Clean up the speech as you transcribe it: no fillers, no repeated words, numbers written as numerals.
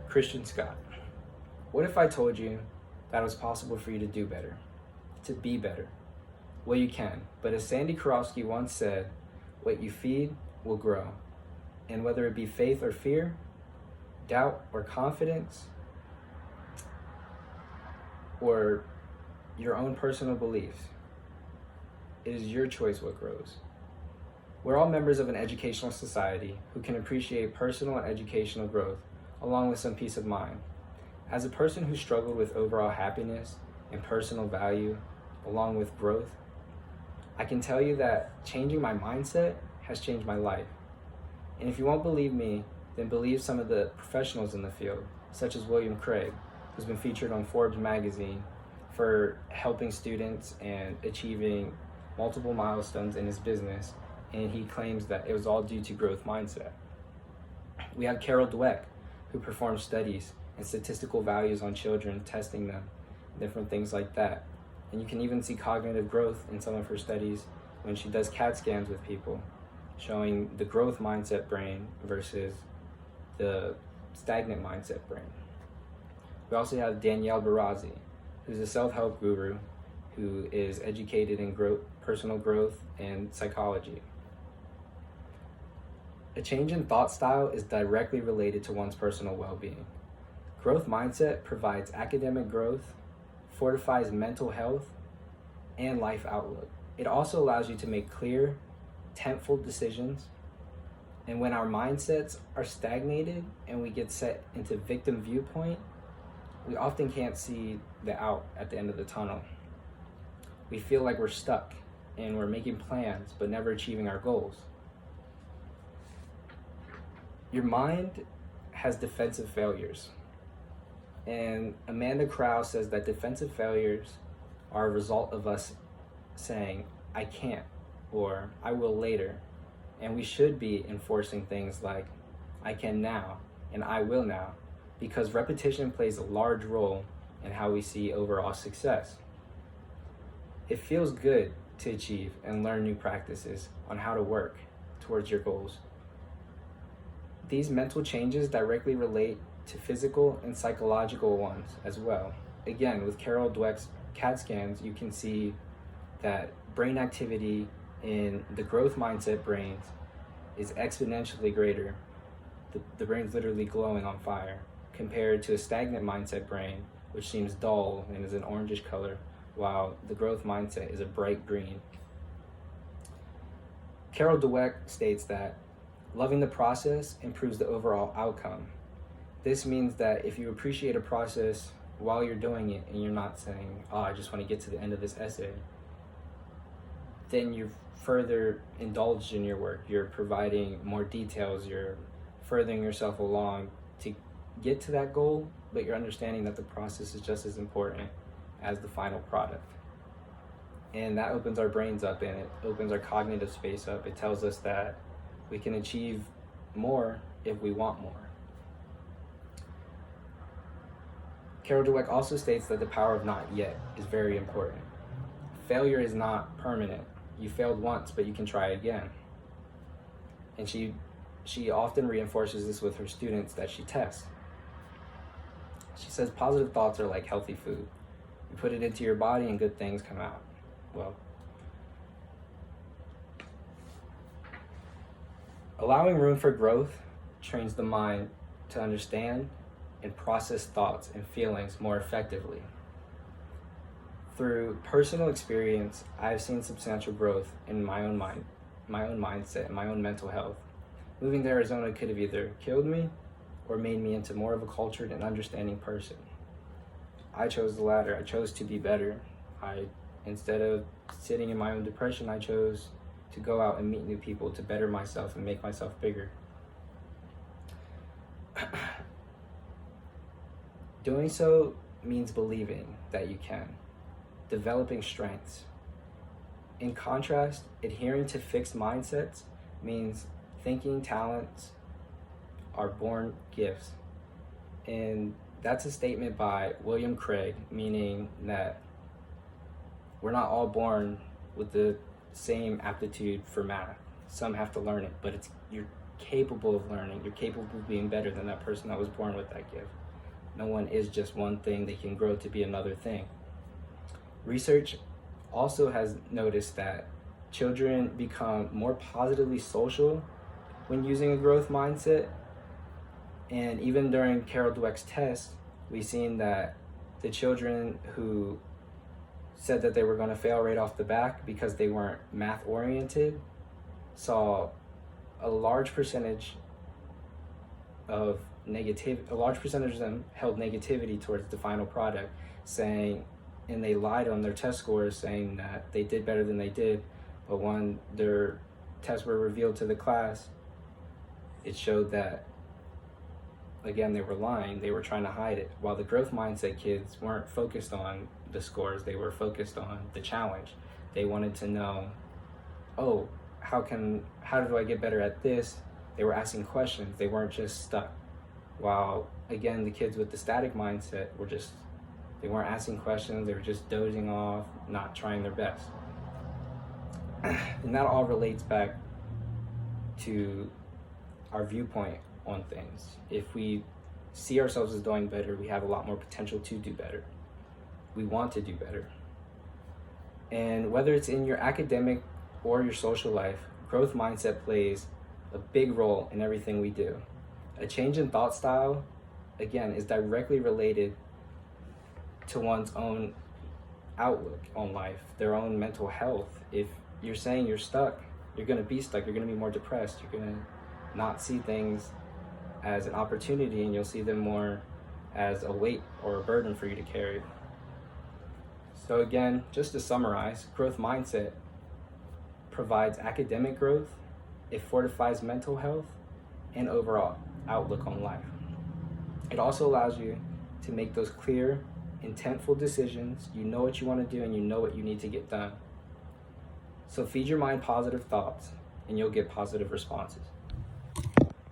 Christian Scott. What if I told you that it was possible for you to do better, to be better? Well, you can, but as Sandy Karofsky once said, what you feed will grow. And whether it be faith or fear, doubt or confidence, or your own personal beliefs, it is your choice what grows. We're all members of an educational society who can appreciate personal and educational growth along with some peace of mind. As a person who struggled with overall happiness and personal value along with growth, I can tell you that changing my mindset has changed my life. And if you won't believe me, then believe some of the professionals in the field, such as William Craig, who's been featured on Forbes magazine for helping students and achieving multiple milestones in his business, and he claims that it was all due to growth mindset. We have Carol Dweck, who performs studies and statistical values on children, testing them, different things like that. And you can even see cognitive growth in some of her studies when she does CAT scans with people, showing the growth mindset brain versus the stagnant mindset brain. We also have Danielle Barazzi, who's a self-help guru who is educated in personal growth and psychology. A change in thought style is directly related to one's personal well-being. Growth mindset provides academic growth, fortifies mental health, and life outlook. It also allows you to make clear, tentful decisions. And when our mindsets are stagnated and we get set into victim viewpoint, we often can't see the out at the end of the tunnel. We feel like we're stuck and we're making plans but never achieving our goals. Your mind has defensive failures. And Amanda Krause says that defensive failures are a result of us saying, I can't, or I will later. And we should be enforcing things like, I can now, and I will now, because repetition plays a large role in how we see overall success. It feels good to achieve and learn new practices on how to work towards your goals. These mental changes directly relate to physical and psychological ones as well. Again, with Carol Dweck's CAT scans, you can see that brain activity in the growth mindset brains is exponentially greater. The brain's literally glowing on fire compared to a stagnant mindset brain, which seems dull and is an orangish color, while the growth mindset is a bright green. Carol Dweck states that loving the process improves the overall outcome. This means that if you appreciate a process while you're doing it and you're not saying, oh, I just want to get to the end of this essay, then you've further indulged in your work. You're providing more details, you're furthering yourself along to get to that goal, but you're understanding that the process is just as important as the final product. And that opens our brains up and it opens our cognitive space up. It tells us that we can achieve more if we want more. Carol Dweck also states that the power of not yet is very important. Failure is not permanent. You failed once, but you can try again. And she often reinforces this with her students that she tests. She says positive thoughts are like healthy food. You put it into your body and good things come out. Well, allowing room for growth trains the mind to understand and process thoughts and feelings more effectively. Through personal experience, I've seen substantial growth in my own mind, my own mindset, and my own mental health. Moving to Arizona could have either killed me or made me into more of a cultured and understanding person. I chose the latter. I chose to be better. Instead of sitting in my own depression, I chose to go out and meet new people, to better myself and make myself bigger. Doing so means believing that you can, developing strengths. In contrast, adhering to fixed mindsets means thinking talents are born gifts. And that's a statement by William Craig, meaning that we're not all born with the same aptitude for math. Some have to learn it, but capable of learning. You're capable of being better than that person that was born with that gift. No one is just one thing. They can grow to be another thing. Research also has noticed that children become more positively social when using a growth mindset. And even during Carol Dweck's test, we've seen that the children who said that they were going to fail right off the bat because they weren't math oriented saw a large percentage of them held negativity towards the final product, and they lied on their test scores saying that they did better than they did, but when their tests were revealed to the class, it showed that, again, they were lying. They were trying to hide it. While the growth mindset kids weren't focused on the scores, they were focused on the challenge. They wanted to know, oh, how do I get better at this? They were asking questions. They weren't just stuck. While, again, the kids with the static mindset they weren't asking questions. They were just dozing off, not trying their best. And that all relates back to our viewpoint on things. If we see ourselves as doing better, we have a lot more potential to do better. We want to do better. And whether it's in your academic or your social life, growth mindset plays a big role in everything we do. A change in thought style, again, is directly related to one's own outlook on life, their own mental health. If you're saying you're stuck, you're going to be stuck. You're going to be more depressed. You're going to not see things as an opportunity, and you'll see them more as a weight or a burden for you to carry. So again, just to summarize, growth mindset provides academic growth, it fortifies mental health, and overall outlook on life. It also allows you to make those clear, intentful decisions. You know what you want to do and you know what you need to get done. So feed your mind positive thoughts and you'll get positive responses.